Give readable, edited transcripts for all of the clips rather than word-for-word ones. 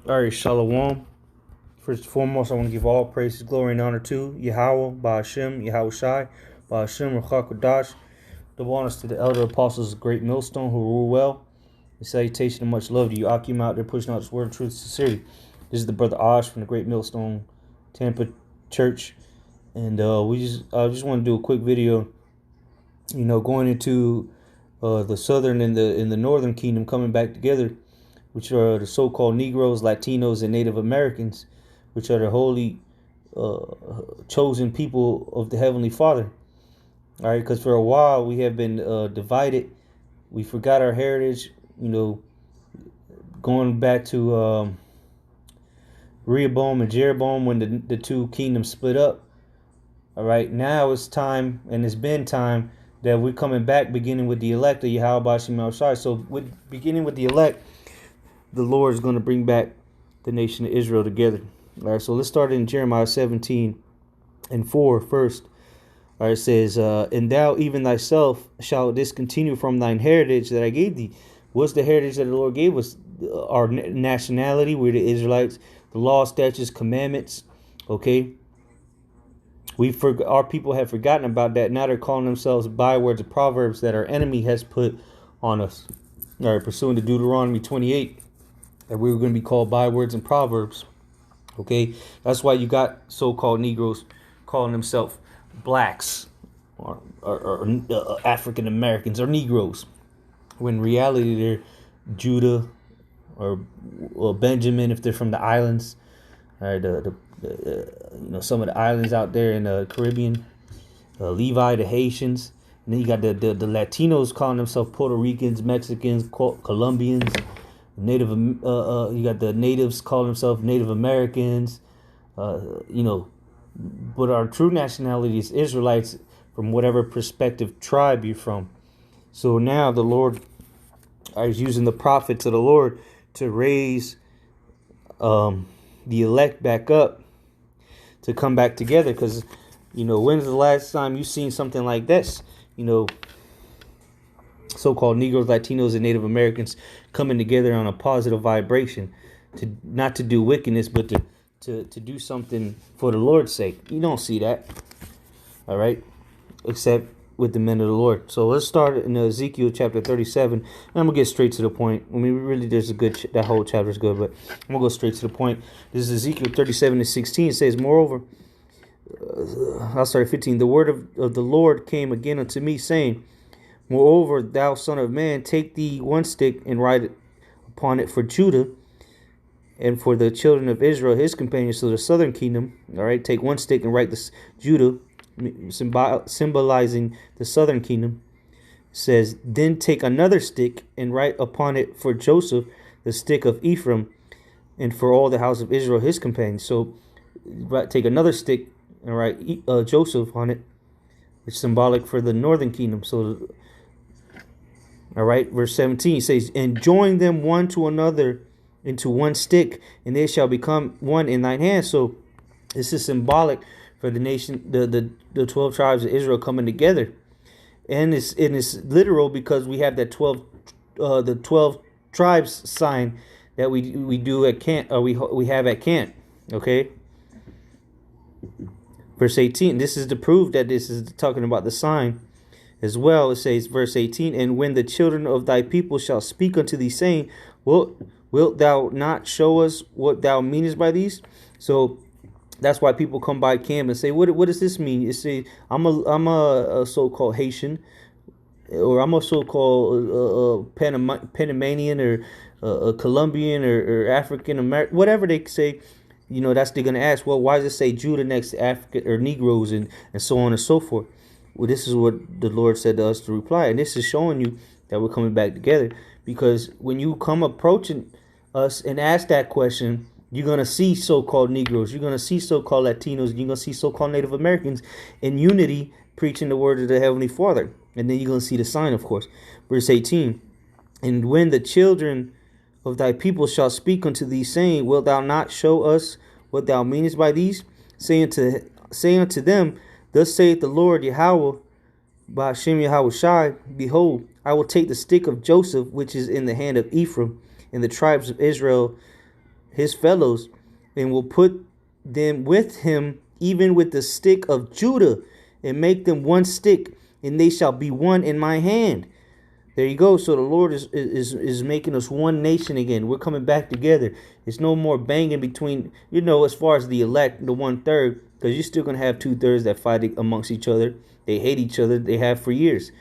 All right, Shalom. First and foremost, I want to give all praise, glory, and honor to Yahweh, Ba'ashem, Yahweh Shai, Ba'ashem, Ruach Kodash. Double honors to the elder apostles of Great Millstone who rule well. The salutation and much love to you, Akim, out there pushing out this word of truth and sincerity. This is the brother Osh from the Great Millstone Tampa Church, and I just want to do a quick video. Going into the southern and the northern kingdom coming back together, which are the so-called Negroes, Latinos, and Native Americans, which are the holy chosen people of the Heavenly Father. All right, because for a while we have been divided. We forgot our heritage. Going back to Rehoboam and Jeroboam when the two kingdoms split up. All right, now it's time, and it's been time that we're coming back, beginning with the elect of Yahweh Bashim Shai. So, beginning with the elect, the Lord is going to bring back the nation of Israel together. All right, so let's start in Jeremiah 17:4 first. All right, it says, and thou even thyself shalt discontinue from thine heritage that I gave thee. What's the heritage that the Lord gave us? Our nationality, we're the Israelites, the law, statutes, commandments. Okay, our people have forgotten about that. Now they're calling themselves bywords of proverbs that our enemy has put on us. All right, pursuant to Deuteronomy 28, that we were going to be called bywords and proverbs. Okay, that's why you got so-called Negroes calling themselves blacks or African Americans or Negroes, when in reality they're Judah or Benjamin if they're from the islands. All right, some of the islands out there in the Caribbean, Levi, the Haitians, and then you got the Latinos calling themselves Puerto Ricans, Mexicans, Colombians. You got the natives calling themselves Native Americans. But our true nationality is Israelites, from whatever perspective tribe you're from. So now the Lord is using the prophets of the Lord to raise the elect back up to come back together. Because, when's the last time you seen something like this? So-called Negroes, Latinos, and Native Americans coming together on a positive vibration, to not to do wickedness, but to do something for the Lord's sake. You don't see that. All right, except with the men of the Lord. So let's start in Ezekiel chapter 37. And I'm gonna get straight to the point. I mean, really, there's a good that whole chapter is good, but I'm gonna go straight to the point. This is Ezekiel 37:16. It says, moreover, I'll start at 15. The word of the Lord came again unto me, saying, moreover, thou son of man, take thee one stick and write upon it for Judah and for the children of Israel, his companions, to the southern kingdom. All right, take one stick and write this Judah, symbolizing the southern kingdom. It says, then take another stick and write upon it for Joseph, the stick of Ephraim, and for all the house of Israel, his companions. So take another stick and write Joseph on it, which is symbolic for the northern kingdom. So, all right, verse 17 says, and join them one to another into one stick, and they shall become one in thine hand. So this is symbolic for the nation, the 12 tribes of Israel coming together, and it's literal because we have that 12 tribes sign that we do at Kent, or we have at Kent. Okay, verse 18. This is to prove that this is talking about the sign as well. It says, verse 18, and when the children of thy people shall speak unto thee, saying, wilt thou not show us what thou meanest by these? So that's why people come by camp and say, what does this mean? You say, I'm a so-called Haitian, or I'm a so-called Panamanian, or a Colombian, or African American, whatever they say. That's they're gonna ask. Well, why does it say Judah next to Africa or Negroes, and so on and so forth? Well, this is what the Lord said to us to reply, and this is showing you that we're coming back together. Because when you come approaching us and ask that question, you're going to see so-called Negroes, you're going to see so-called Latinos, you're going to see so-called Native Americans in unity preaching the word of the Heavenly Father. And then you're going to see the sign, of course. Verse 18, and when the children of thy people shall speak unto thee, saying, wilt thou not show us what thou meanest by these? Say unto them, thus saith the Lord Yahweh, Ba'ashem Yahweh Shai, behold, I will take the stick of Joseph, which is in the hand of Ephraim, and the tribes of Israel, his fellows, and will put them with him, even with the stick of Judah, and make them one stick, and they shall be one in my hand. There you go. So the Lord is making us one nation again. We're coming back together. It's no more banging between, as far as the elect, the 1/3, because you're still going to have 2/3 that fight amongst each other. They hate each other. They have for years.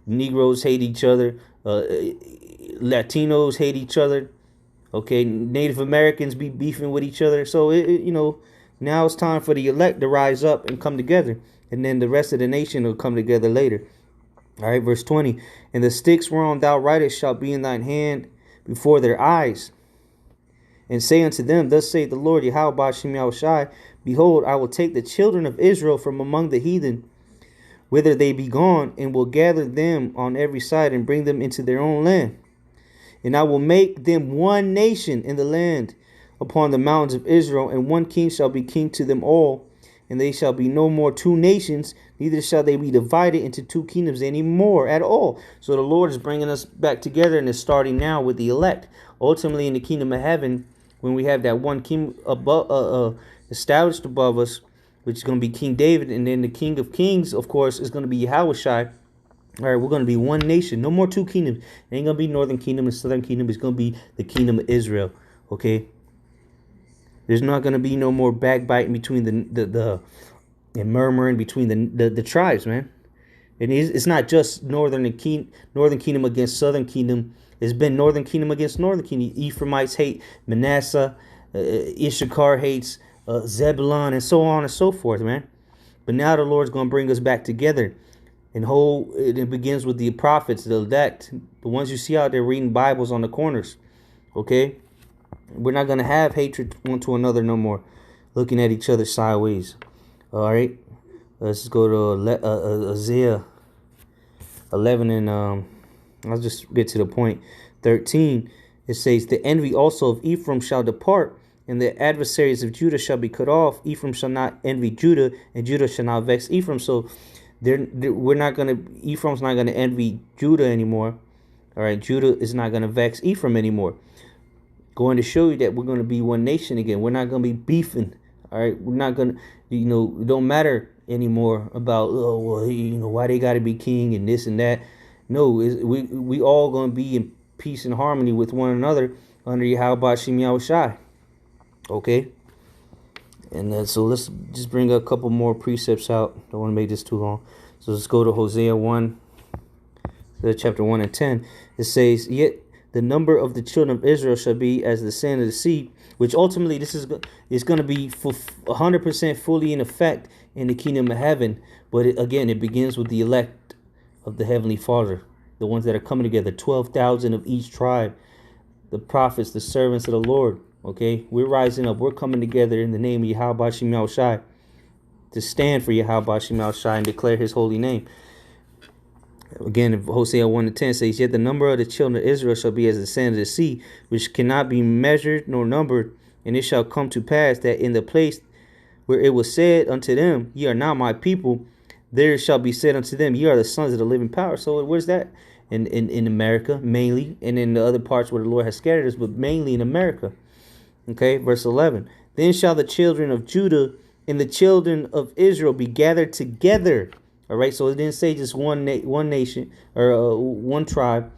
Negroes hate each other. Latinos hate each other. Okay, Native Americans be beefing with each other. So, now it's time for the elect to rise up and come together. And then the rest of the nation will come together later. All right, verse 20. And the sticks whereon thou writest shall be in thine hand before their eyes. And say unto them, thus saith the Lord, Yahweh Ba'ashem Yahushai, behold, I will take the children of Israel from among the heathen, whither they be gone, and will gather them on every side, and bring them into their own land. And I will make them one nation in the land upon the mountains of Israel, and one king shall be king to them all. And they shall be no more two nations, neither shall they be divided into two kingdoms any more at all. So the Lord is bringing us back together, and it's starting now with the elect. Ultimately, in the kingdom of heaven, when we have that one king above, established above us, which is going to be King David, and then the King of Kings, of course, is going to be Yahushai. All right, we're going to be one nation. No more two kingdoms. It ain't going to be northern kingdom and southern kingdom. It's going to be the kingdom of Israel. Okay? There's not going to be no more backbiting between the and murmuring between the tribes, man. It's not just northern kingdom against southern kingdom. It's been northern kingdom against northern kingdom. Ephraimites hate Manasseh. Issachar hates Zebulun, and so on and so forth, man. But now the Lord's going to bring us back together. And it begins with the prophets, the elect, the ones you see out there reading Bibles on the corners. Okay? We're not going to have hatred one to another no more, looking at each other sideways. All right? Let's go to Isaiah 11, and I'll just get to the point. 13, it says, the envy also of Ephraim shall depart, and the adversaries of Judah shall be cut off. Ephraim shall not envy Judah, and Judah shall not vex Ephraim. So Ephraim's not going to envy Judah anymore. All right, Judah is not going to vex Ephraim anymore. Going to show you that we're going to be one nation again. We're not going to be beefing. All right, we're not going to, it don't matter anymore about, why they got to be king and this and that. No, we all going to be in peace and harmony with one another under Yahweh Ba'ashem Yahushai. Okay? And so let's just bring a couple more precepts out. Don't want to make this too long. So let's go to Hosea 1, chapter 1 and 10. It says, yet the number of the children of Israel shall be as the sand of the sea, which ultimately this is going to be 100% fully in effect in the kingdom of heaven. But it begins with the elect of the Heavenly Father, the ones that are coming together, 12,000 of each tribe, the prophets, the servants of the Lord. Okay, we're rising up. We're coming together in the name of Yahweh Ba'ashem Yahushai to stand for Yahweh Ba'ashem Yahushai and declare His holy name. Again, Hosea 1 and 10 says, yet the number of the children of Israel shall be as the sand of the sea, which cannot be measured nor numbered. And it shall come to pass that in the place where it was said unto them, ye are not my people, there shall be said unto them, ye are the sons of the living power. So where's that? In America, mainly, and in the other parts where the Lord has scattered us, but mainly in America. Okay, verse 11. Then shall the children of Judah and the children of Israel be gathered together. All right, so it didn't say just one nation or one tribe.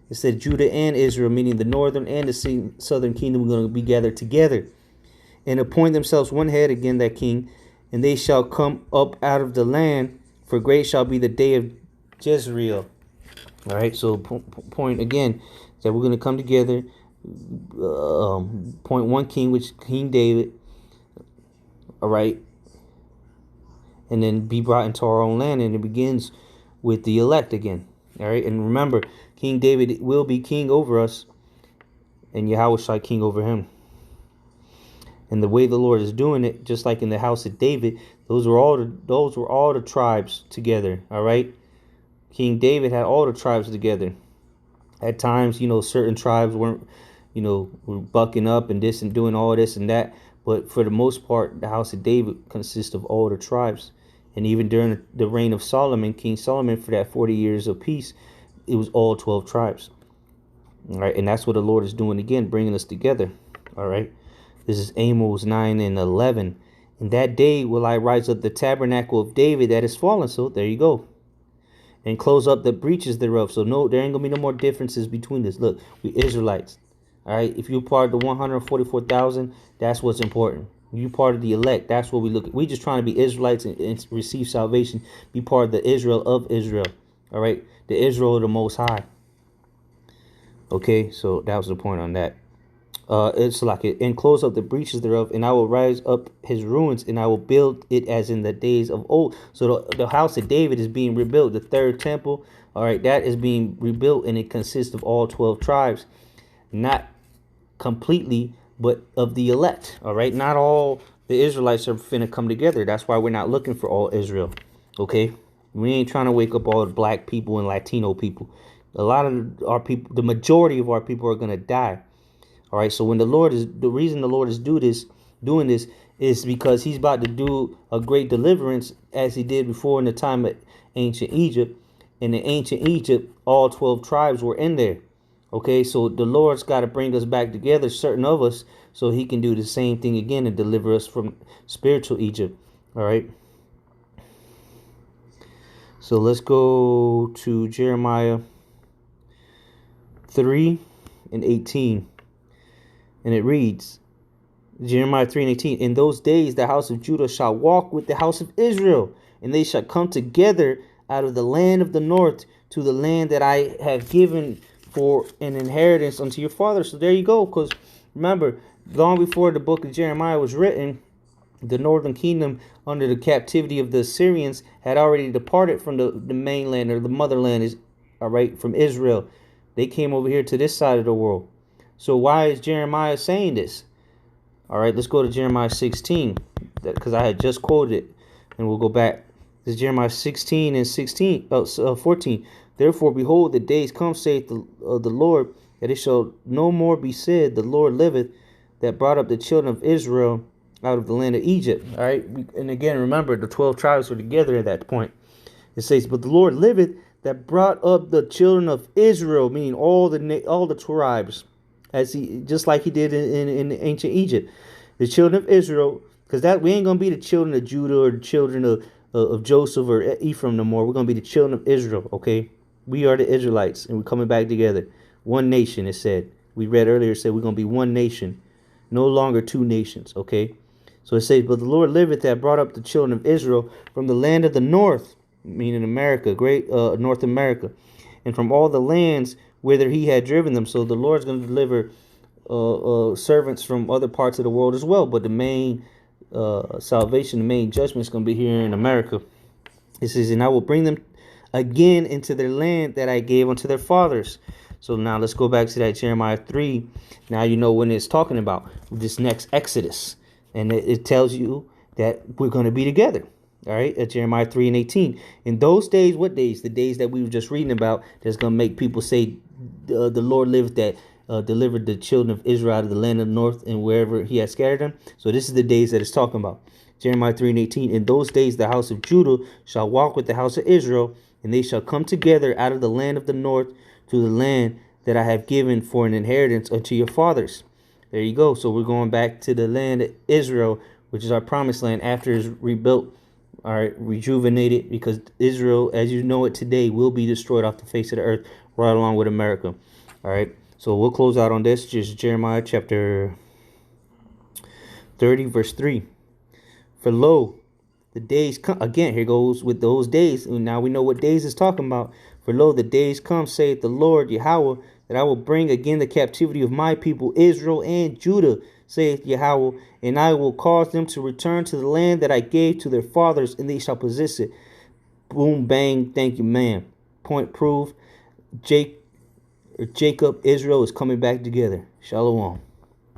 It said Judah and Israel, meaning the northern and the southern kingdom are going to be gathered together and appoint themselves one head, again that king, and they shall come up out of the land, for great shall be the day of Jezreel. All right, so point again that we're going to come together. Point one king, which is King David. All right. And then be brought into our own land. And it begins with the elect again. All right. And remember, King David will be king over us, and Yahweh shall king over him. And the way the Lord is doing it, just like in the house of David, those were all the tribes together. All right. King David had all the tribes together. At times, certain tribes weren't, were bucking up and this and doing all this and that. But for the most part, the house of David consists of all the tribes. And even during the reign of Solomon, King Solomon, for that 40 years of peace, it was all 12 tribes. All right. And that's what the Lord is doing again, bringing us together. All right. This is Amos 9 and 11. In that day will I rise up the tabernacle of David that is fallen. So there you go. And close up the breaches thereof. So no, there ain't gonna be no more differences between us. Look, we Israelites. All right. If you're part of the 144,000, that's what's important. If you part of the elect, that's what we look at. We just trying to be Israelites and receive salvation, be part of the Israel of Israel. All right. The Israel of the Most High. Okay, so that was the point on that. It's like it, and close up the breaches thereof, and I will rise up his ruins, and I will build it as in the days of old. So the house of David is being rebuilt, the third temple. All right, that is being rebuilt, and it consists of all 12 tribes, not completely, but of the elect. All right, not all the Israelites are finna come together. That's why we're not looking for all Israel. Okay, we ain't trying to wake up all the black people and Latino people. A lot of our people, the majority of our people are gonna die. All right, so when the reason the Lord is doing this is because he's about to do a great deliverance as he did before in the time of ancient Egypt. In the ancient Egypt, all 12 tribes were in there. Okay, so the Lord's got to bring us back together, certain of us, so he can do the same thing again and deliver us from spiritual Egypt. All right. So let's go to Jeremiah 3 and 18. And it reads, Jeremiah 3 and 18, in those days the house of Judah shall walk with the house of Israel, and they shall come together out of the land of the north to the land that I have given for an inheritance unto your fathers. So there you go, because remember, long before the book of Jeremiah was written, the northern kingdom under the captivity of the Assyrians had already departed from the mainland, or the motherland, is all right, from Israel. They came over here to this side of the world. So why is Jeremiah saying this? All right, let's go to Jeremiah 16, because I had just quoted it, and we'll go back. This is Jeremiah 16 and 14. Therefore, behold, the days come, saith the Lord, that it shall no more be said, the Lord liveth, that brought up the children of Israel out of the land of Egypt. All right, and again, remember, the 12 tribes were together at that point. It says, but the Lord liveth, that brought up the children of Israel, meaning all the tribes, as he, just like he did in ancient Egypt, the children of Israel, because that we ain't gonna be the children of Judah or the children of Joseph or Ephraim no more. We're gonna be the children of Israel. Okay, we are the Israelites, and we're coming back together, one nation. It said, we read earlier, it said we're gonna be one nation, no longer two nations. Okay, so it says, but the Lord liveth, that brought up the children of Israel from the land of the north, meaning America, great North America, and from all the lands whither he had driven them. So the Lord's going to deliver servants from other parts of the world as well. But the main salvation, the main judgment is going to be here in America. It says, and I will bring them again into their land that I gave unto their fathers. So now let's go back to that Jeremiah 3. Now you know when it's talking about this next Exodus. And it tells you that we're going to be together. All right, at Jeremiah 3 and 18. In those days, what days? The days that we were just reading about, that's going to make people say, the Lord lived, that delivered the children of Israel out of the land of the north and wherever he had scattered them. So this is the days that it's talking about. Jeremiah 3 and 18. In those days, the house of Judah shall walk with the house of Israel, and they shall come together out of the land of the north to the land that I have given for an inheritance unto your fathers. There you go. So we're going back to the land of Israel, which is our promised land after it's rebuilt. All right, rejuvenated, because Israel, as you know it today, will be destroyed off the face of the earth, right along with America. All right, so we'll close out on this. Just Jeremiah chapter 30, verse 3. For lo, the days come. Again, here goes with those days. And now we know what days is talking about. For lo, the days come, saith the Lord Yahweh, that I will bring again the captivity of my people Israel and Judah, saith Yahweh, and I will cause them to return to the land that I gave to their fathers, and they shall possess it. Boom, bang, thank you, ma'am. Point proved. Jacob, Israel is coming back together. Shalom.